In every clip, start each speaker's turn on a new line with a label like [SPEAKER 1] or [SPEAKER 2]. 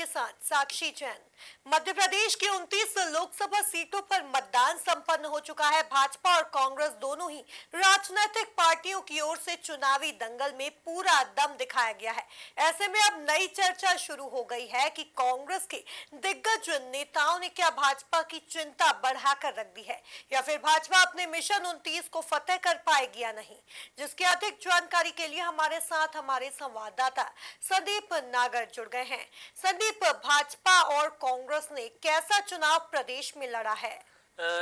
[SPEAKER 1] आपके साथ साक्षी जैन। मध्य प्रदेश की 29 लोकसभा सीटों पर मतदान संपन्न हो चुका है। भाजपा और कांग्रेस दोनों ही राजनीतिक पार्टियों की ओर से चुनावी दंगल में पूरा दम दिखाया गया है। ऐसे में अब नई चर्चा शुरू हो गई है कि कांग्रेस के दिग्गज नेताओं ने क्या भाजपा की चिंता बढ़ाकर रख दी है, या फिर भाजपा अपने मिशन 29 को फतेह कर पाएगी या नहीं। जिसकी अधिक जानकारी के लिए हमारे साथ हमारे संवाददाता संदीप नागर जुड़ गए हैं। संदीप, भाजपा और कांग्रेस ने कैसा चुनाव प्रदेश में लड़ा है?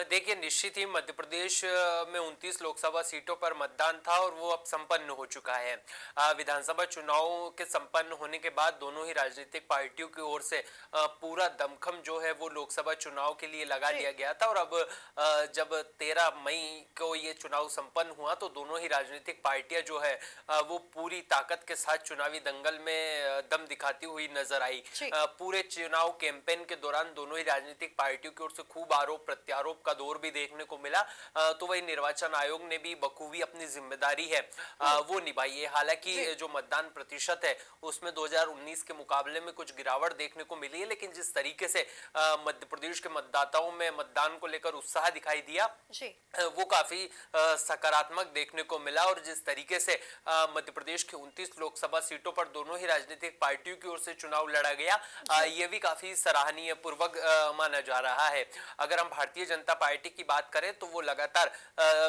[SPEAKER 2] देखिए, निश्चित ही मध्य प्रदेश में 29 लोकसभा सीटों पर मतदान था और वो अब संपन्न हो चुका है। विधानसभा चुनाव के संपन्न होने के बाद दोनों ही राजनीतिक पार्टियों की ओर से पूरा दमखम जो है वो लोकसभा चुनाव के लिए लगा दिया गया था। और अब जब 13 मई को ये चुनाव संपन्न हुआ तो दोनों ही राजनीतिक पार्टियां जो है वो पूरी ताकत के साथ चुनावी दंगल में दम दिखाती हुई नजर आई। पूरे चुनाव कैंपेन के दौरान दोनों ही राजनीतिक पार्टियों की ओर से खूब आरोप प्रत्यारोप का दौर भी देखने को मिला। तो वही निर्वाचन आयोग ने भी बखूबी अपनी जिम्मेदारी है वो निभाई है। हालांकि जो मतदान प्रतिशत है उसमें 2019 के मुकाबले में कुछ गिरावट देखने को मिली है, लेकिन जिस तरीके से मध्य प्रदेश के मतदाताओं में मतदान को लेकर उत्साह दिखाई दिया वो काफी सकारात्मक देखने को मिला। और जिस तरीके से मध्य प्रदेश की 29 लोकसभा सीटों पर दोनों ही राजनीतिक पार्टियों की ओर से चुनाव लड़ा गया, ये भी काफी सराहनीय पूर्वक माना जा रहा है। अगर हम भारतीय जनता पार्टी की बात करें तो वो लगातार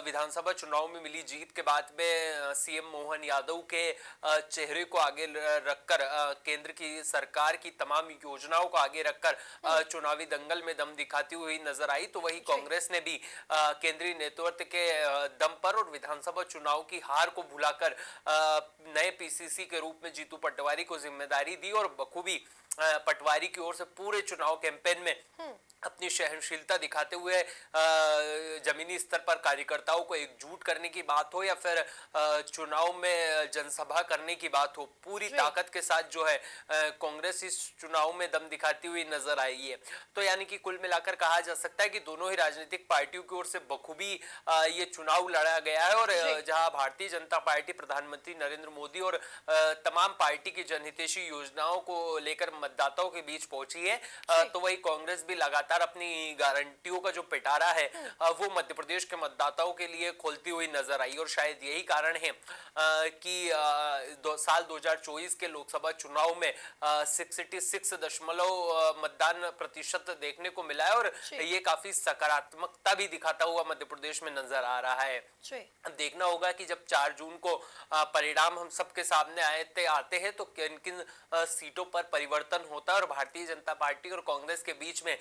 [SPEAKER 2] विधानसभा चुनाव में मिली जीत के बाद में सीएम मोहन यादव के चेहरे को आगे रखकर केंद्र की सरकार की तमाम योजनाओं को आगे रखकर चुनावी दंगल में दम दिखाती हुई नजर आई। तो वही कांग्रेस ने भी केंद्रीय नेतृत्व के दम पर और विधानसभा चुनाव की हार को भुलाकर नए पीसीसी के रूप में जीतू पटवारी को जिम्मेदारी दी और बखूबी पटवारी की ओर से पूरे चुनाव कैंपेन में अपनी सहनशीलता दिखाते हुए जमीनी स्तर पर कार्यकर्ताओं को एकजुट करने की बात हो या फिर चुनाव में जनसभा करने की बात हो, पूरी ताकत के साथ जो है कांग्रेस इस चुनाव में दम दिखाती हुई नजर आई है। तो यानी कि कुल मिलाकर कहा जा सकता है कि दोनों ही राजनीतिक पार्टियों की ओर से बखूबी ये चुनाव लड़ा गया है। और जहां भारतीय जनता पार्टी प्रधानमंत्री नरेंद्र मोदी और तमाम पार्टी की जनहितैषी योजनाओं को लेकर मतदाताओं के बीच पहुंची है, तो वही कांग्रेस भी लगातार अपनी गारंटियों का जो पिटारा है वो मध्य प्रदेश के मतदाताओं के लिए खोलती हुई नजर आई। और शायद यही कारण है कि साल 2024 के लोकसभा चुनाव में 66 मतदान प्रतिशत देखने को मिला है और ये काफी सकारात्मकता भी दिखाता हुआ मध्य प्रदेश में नजर आ रहा है। अब देखना होगा कि जब 4 जून को परिणाम हम सबके सामने आते हैं तो किन किन सीटों पर परिवर्तन होता है और भारतीय जनता पार्टी और कांग्रेस के बीच में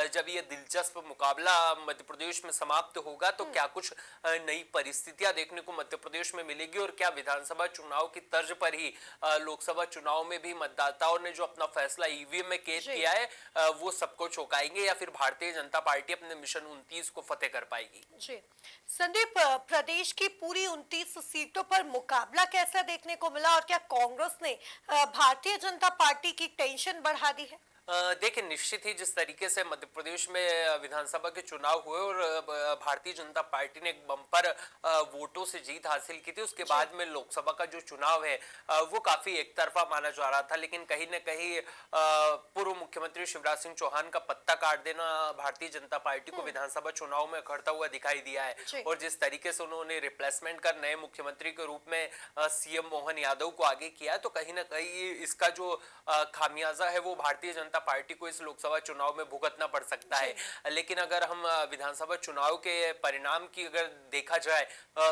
[SPEAKER 2] जब ये दिलचस्प मुकाबला मध्य प्रदेश में समाप्त होगा तो क्या कुछ नई परिस्थितियां देखने को मध्य प्रदेश में मिलेगी और क्या विधानसभा चुनाव की तर्ज पर ही लोकसभा चुनाव में भी मतदाताओं ने जो अपना फैसला ईवीएम में कैद किया है वो सबको चौंकाएंगे या फिर भारतीय जनता पार्टी अपने मिशन 29 को फतेह कर पाएगी। जी
[SPEAKER 1] संदीप, प्रदेश की पूरी 29 सीटों पर मुकाबला कैसा देखने को मिला और क्या कांग्रेस ने भारतीय जनता पार्टी की टेंशन बढ़ा दी है?
[SPEAKER 2] देखिए, निश्चित ही जिस तरीके से मध्य प्रदेश में विधानसभा के चुनाव हुए और भारतीय जनता पार्टी ने एक बम्पर वोटों से जीत हासिल की थी, उसके बाद में लोकसभा का जो चुनाव है वो काफी एक तरफा माना जा रहा था। लेकिन कहीं न कहीं पूर्व मुख्यमंत्री शिवराज सिंह चौहान का पत्ता काट देना भारतीय जनता पार्टी को विधानसभा चुनाव में खड़ता हुआ दिखाई दिया है। और जिस तरीके से उन्होंने रिप्लेसमेंट कर नए मुख्यमंत्री के रूप में सीएम मोहन यादव को आगे किया है, तो कहीं ना कहीं इसका जो खामियाजा है वो भारतीय जनता पार्टी को इस लोकसभा चुनाव में भुगतना पड़ सकता है। लेकिन अगर हम विधानसभा चुनाव के परिणाम की अगर देखा जाए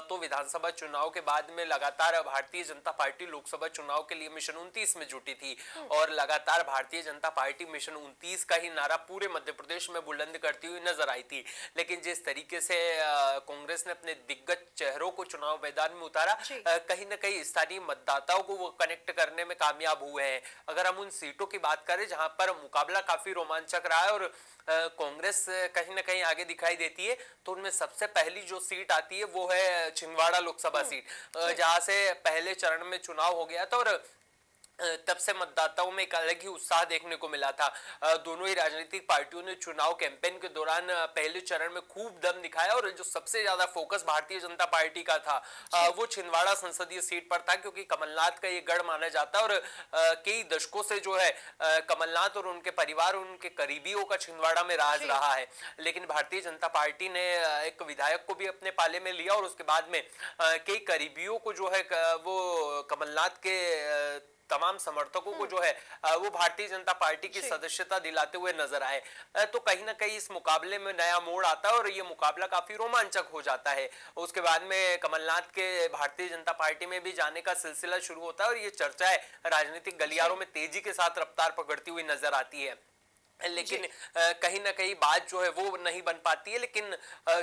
[SPEAKER 2] तो विधानसभा चुनाव के बाद में लगातार भारतीय जनता पार्टी लोकसभा चुनाव के लिए मिशन 29 में जुटी थी और लगातार भारतीय जनता पार्टी मिशन 29 का ही नारा पूरे मध्य प्रदेश में बुलंद करती हुई नजर आई थी। लेकिन जिस तरीके से कांग्रेस ने अपने दिग्गज चेहरों को चुनाव मैदान में उतारा, कहीं ना कहीं स्थानीय मतदाताओं को वो कनेक्ट करने में कामयाब हुए हैं। अगर हम उन सीटों की बात करें जहां पर मुकाबला काफी रोमांचक रहा है और कांग्रेस कहीं ना कहीं आगे दिखाई देती है, तो उनमें सबसे पहली जो सीट आती है वो है छिंदवाड़ा लोकसभा सीट, जहां से पहले चरण में चुनाव हो गया था और तब से मतदाताओं में एक अलग ही उत्साह देखने को मिला था। दोनों ही राजनीतिक पार्टियों ने चुनाव कैंपेन के दौरान पहले चरण में खूब दम दिखाया और जो सबसे ज्यादा फोकस भारतीय जनता पार्टी का था वो छिंदवाड़ा संसदीय सीट पर था, क्योंकि कमलनाथ का ये गढ़ माना जाता है और कई दशकों से जो है कमलनाथ और उनके परिवार और उनके करीबियों का छिंदवाड़ा में राज रहा है। लेकिन भारतीय जनता पार्टी ने एक विधायक को भी अपने पाले में लिया और उसके बाद में कई करीबियों को जो है वो कमलनाथ के तमाम समर्थकों को जो है वो भारतीय जनता पार्टी की सदस्यता दिलाते हुए नजर आए। तो कहीं ना कहीं इस मुकाबले में नया मोड़ आता है और ये मुकाबला काफी रोमांचक हो जाता है। उसके बाद में कमलनाथ के भारतीय जनता पार्टी में भी जाने का सिलसिला शुरू होता है और ये चर्चाएं राजनीतिक गलियारों में तेजी के साथ रफ्तार पकड़ती हुई नजर आती है। लेकिन कहीं ना कहीं बात जो है वो नहीं बन पाती है। लेकिन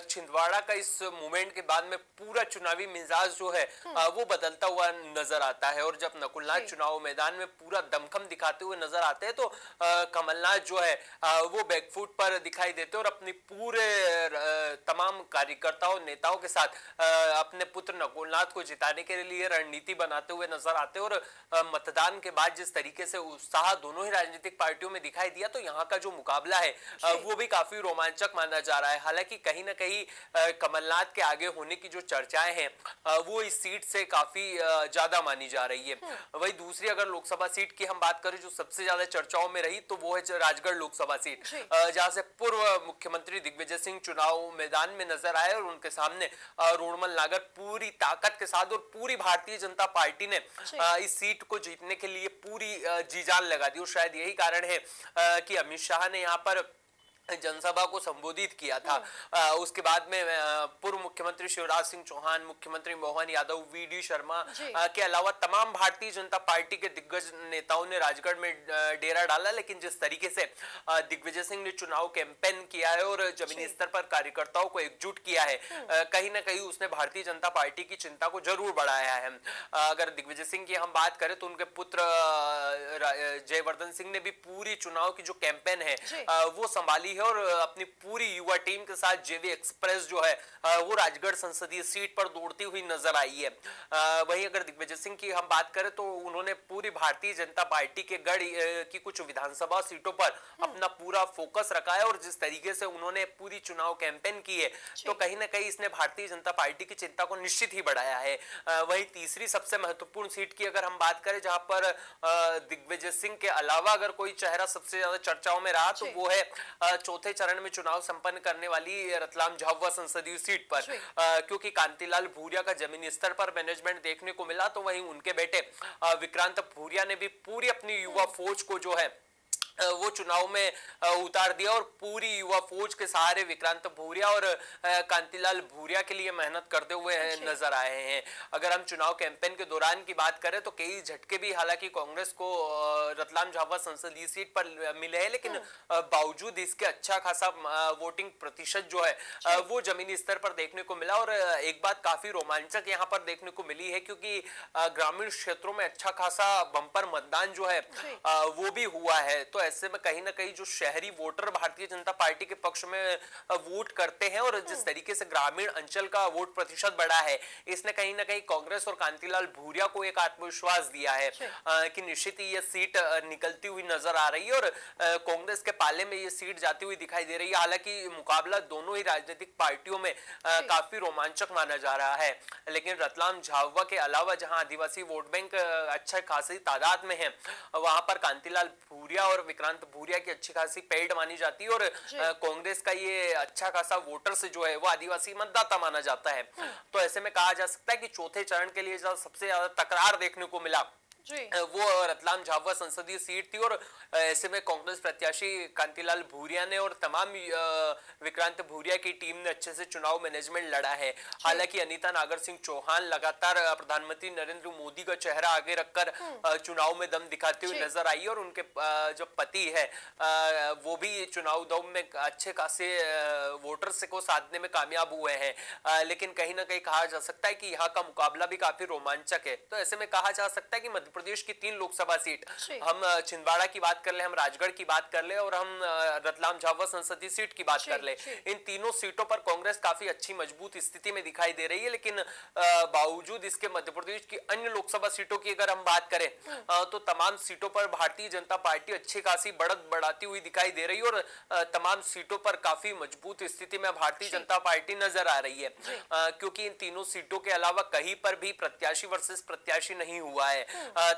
[SPEAKER 2] छिंदवाड़ा का इस मूवमेंट के बाद में पूरा चुनावी मिजाज जो है वो बदलता हुआ नजर आता है और जब नकुलनाथ चुनाव मैदान में पूरा दमखम दिखाते हुए नजर आते हैं तो कमलनाथ जो है वो बैकफुट पर दिखाई देते और अपनी पूरे तमाम कार्यकर्ताओं नेताओं के साथ अपने पुत्र नकुलनाथ को जिताने के लिए रणनीति बनाते हुए नजर आते हैं। और मतदान के बाद जिस तरीके से उत्साह दोनों ही राजनीतिक पार्टियों में दिखाई दिया तो यहाँ का जो मुकाबला है वो भी काफी रोमांचक माना जा रहा है। हालांकि कहीं ना कहीं कमलनाथ के आगे होने की जो चर्चाएं हैं वो इस सीट से काफी ज्यादा मानी जा रही है। वही दूसरी अगर लोकसभा सीट की हम बात करें जो सबसे ज्यादा चर्चाओं में रही तो वो है राजगढ़ लोकसभा सीट, जहां से पूर्व मुख्यमंत्री दिग्विजय सिंह चुनाव मैदान में नजर आए और उनके सामने रोडमल नागर पूरी ताकत के साथ और पूरी भारतीय जनता पार्टी ने इस सीट को जीतने के लिए पूरी जी जान लगा दी। और शायद यही कारण है कि अमित शाह ने यहाँ पर जनसभा को संबोधित किया था। उसके बाद में पूर्व मुख्यमंत्री शिवराज सिंह चौहान, मुख्यमंत्री मोहन यादव, वीडी शर्मा के अलावा तमाम भारतीय जनता पार्टी के दिग्गज नेताओं ने राजगढ़ में डेरा डाला। लेकिन जिस तरीके से दिग्विजय सिंह ने चुनाव कैंपेन किया है और जमीनी स्तर पर कार्यकर्ताओं को एकजुट किया है, कहीं ना कहीं उसने भारतीय जनता पार्टी की चिंता को जरूर बढ़ाया है। अगर दिग्विजय सिंह की हम बात करें तो उनके पुत्र जयवर्धन सिंह ने भी पूरी चुनाव की जो कैंपेन है वो संभाली है और अपनी पूरी युवा टीम के साथ जेवी एक्सप्रेस जो है वो राजगढ़ संसदीय सीट पर दौड़ती हुई नजर आई है। वहीं अगर दिग्विजय सिंह की हम बात करें तो उन्होंने पूरी भारतीय जनता पार्टी के गढ़ की कुछ विधानसभा सीटों पर अपना पूरा फोकस रखा है और जिस तरीके से उन्होंने पूरी चुनाव कैंपेन की है तो कहीं ना कहीं इसने भारतीय जनता पार्टी की चिंता को निश्चित ही बढ़ाया है। वहीं तीसरी सबसे महत्वपूर्ण सीट की अगर हम बात करें जहां पर दिग्विजय सिंह के अलावा अगर कोई चेहरा सबसे ज्यादा चर्चाओं में रहा तो वो है चौथे चरण में चुनाव संपन्न करने वाली रतलाम झाबुआ संसदीय सीट पर, क्योंकि कांतिलाल भूरिया का जमीनी स्तर पर मैनेजमेंट देखने को मिला तो वहीं उनके बेटे विक्रांत भूरिया ने भी पूरी अपनी युवा फौज को जो है वो चुनाव में उतार दिया और पूरी युवा फौज के सहारे विक्रांत भूरिया और कांतिलाल भूरिया के लिए मेहनत करते हुए नजर आए हैं। अगर हम चुनाव कैंपेन के दौरान की बात करें तो कई झटके भी हालांकि कांग्रेस को रतलाम झाबुआ संसदीय सीट पर मिले हैं, लेकिन बावजूद इसके अच्छा खासा वोटिंग प्रतिशत जो है वो जमीनी स्तर पर देखने को मिला। और एक बात काफी रोमांचक यहाँ पर देखने को मिली है क्योंकि ग्रामीण क्षेत्रों में अच्छा खासा बंपर मतदान जो है वो भी हुआ है। तो ऐसे में कहीं ना कहीं जो शहरी वोटर भारतीय जनता पार्टी के पक्ष में वोट करते हैं और जिस तरीके से ग्रामीण अंचल का वोट प्रतिशत बढ़ा है इसने कहीं ना कहीं कांग्रेस और कांतिलाल भूरिया को एक आत्मविश्वास दिया है कि निश्चित ही ये सीट निकलती हुई नजर आ रही है और कांग्रेस के पाले में ये सीट जाती हुई दिखाई दे रही है। हालांकि मुकाबला दोनों ही राजनीतिक पार्टियों में काफी रोमांचक माना जा रहा है, लेकिन रतलाम झाबुआ के अलावा जहां आदिवासी वोट बैंक अच्छा खासी तादाद में है वहां पर कांतिलाल भूरिया और विक्रांत भूरिया की अच्छी खासी पेड़ मानी जाती है और कांग्रेस का ये अच्छा खासा वोटर से जो है वो आदिवासी मतदाता माना जाता है। तो ऐसे में कहा जा सकता है कि चौथे चरण के लिए सबसे ज्यादा तकरार देखने को मिला वो रतलाम झाबुआ संसदीय सीट थी और ऐसे में कांग्रेस प्रत्याशी कांतिलाल भूरिया ने और तमाम विक्रांत भूरिया की टीम ने अच्छे से चुनाव मैनेजमेंट लड़ा है। हालांकि अनीता नागर सिंह चौहान लगातार प्रधानमंत्री नरेंद्र मोदी का चेहरा आगे रखकर चुनाव में दम दिखाते हुए नजर आई और उनके जो पति है वो भी चुनाव दौर में अच्छे खासे वोटर्स को साधने में कामयाब हुए हैं। लेकिन कहीं ना कहीं कहा जा सकता है कि यहाँ का मुकाबला भी काफी रोमांचक है। तो ऐसे में कहा जा सकता है कि मध्य प्रदेश की 3 लोकसभा सीट,
[SPEAKER 1] जी।
[SPEAKER 2] हम छिंदवाड़ा की बात कर ले, हम राजगढ़ की बात कर ले और हम रतलाम झाबुआ संसदीय सीट की बात कर ले, इन तीनों सीटों पर कांग्रेस काफी अच्छी मजबूत स्थिति में दिखाई दे रही है। लेकिन बावजूद इसके मध्य प्रदेश की अन्य लोकसभा सीटों की अगर हम बात करें तो तमाम सीटों पर भारतीय जनता पार्टी अच्छी खासी बढ़त बढ़ाती हुई दिखाई दे रही है और तमाम सीटों पर काफी मजबूत स्थिति में भारतीय जनता पार्टी नजर आ रही है, क्योंकि इन तीनों सीटों के अलावा कहीं पर भी प्रत्याशी वर्सेस प्रत्याशी नहीं हुआ है।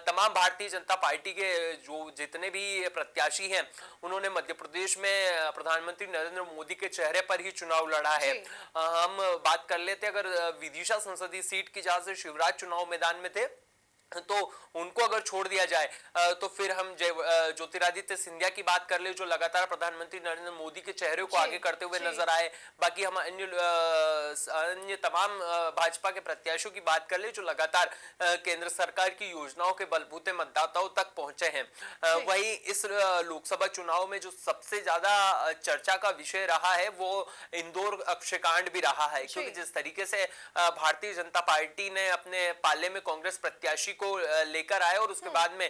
[SPEAKER 2] तमाम भारतीय जनता पार्टी के जो जितने भी प्रत्याशी हैं उन्होंने मध्य प्रदेश में प्रधानमंत्री नरेंद्र मोदी के चेहरे पर ही चुनाव लड़ा है। हम बात कर लेते अगर विदिशा संसदीय सीट की, जहां से शिवराज चुनाव मैदान में थे, तो उनको अगर छोड़ दिया जाए तो फिर हम ज्योतिरादित्य सिंधिया की बात कर ले, जो लगातार प्रधानमंत्री नरेंद्र मोदी के चेहरे को आगे करते हुए नजर आए। बाकी हम अन्य तमाम भाजपा के प्रत्याशियों की बात कर ले, जो लगातार केंद्र सरकार की योजनाओं के बलबूते मतदाताओं तक पहुंचे हैं। वही इस लोकसभा चुनाव में जो सबसे ज्यादा चर्चा का विषय रहा है वो इंदौर अक्षयकांड भी रहा है, क्योंकि जिस तरीके से भारतीय जनता पार्टी ने अपने पाले में कांग्रेस प्रत्याशी को लेकर आए और उसके बाद में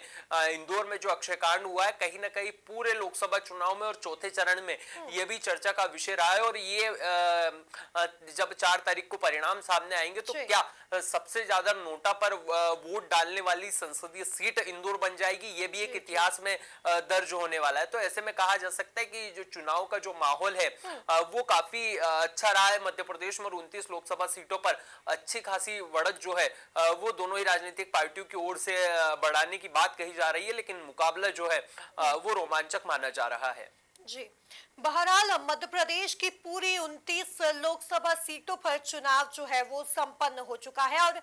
[SPEAKER 2] इंदौर में जो अक्षयकांड हुआ है, कहीं ना कहीं पूरे लोकसभा चुनाव में और चौथे चरण में यह भी चर्चा का विषय रहा है। और ये जब 4 तारीख को परिणाम सामने आएंगे तो क्या सबसे ज्यादा नोटा पर वोट डालने वाली संसदीय सीट इंदौर बन जाएगी, ये भी एक इतिहास में दर्ज होने वाला है। तो ऐसे में कहा जा सकता है कि जो चुनाव का जो माहौल है वो काफी अच्छा रहा है मध्य प्रदेश में, और 29 लोकसभा सीटों पर अच्छी खासी बढ़त जो है वो दोनों ही राजनीतिक पार्टियों की ओर से बढ़ाने की बात कही जा रही है, लेकिन मुकाबला जो है वो रोमांचक माना जा रहा है।
[SPEAKER 1] जी, बहरहाल मध्य प्रदेश की पूरी 29 लोकसभा सीटों पर चुनाव जो है वो संपन्न हो चुका है और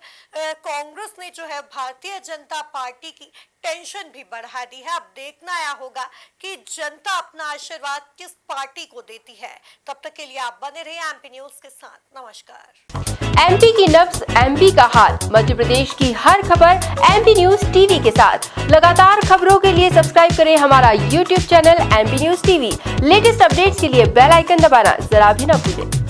[SPEAKER 1] कांग्रेस ने जो है भारतीय जनता पार्टी की टेंशन भी बढ़ा दी है। अब देखना आया होगा कि जनता अपना आशीर्वाद किस पार्टी को देती है। तब तक के लिए आप बने रहिए एमपी न्यूज के साथ। नमस्कार।
[SPEAKER 3] एमपी की नब्ज, एमपी का हाल, मध्य प्रदेश की हर खबर एमपी न्यूज टीवी के साथ। लगातार खबरों के लिए सब्सक्राइब करें हमारा YouTube channel MP news TV. Latest updates के लिए बेल आइकन दबाना जरा भी न भूलें।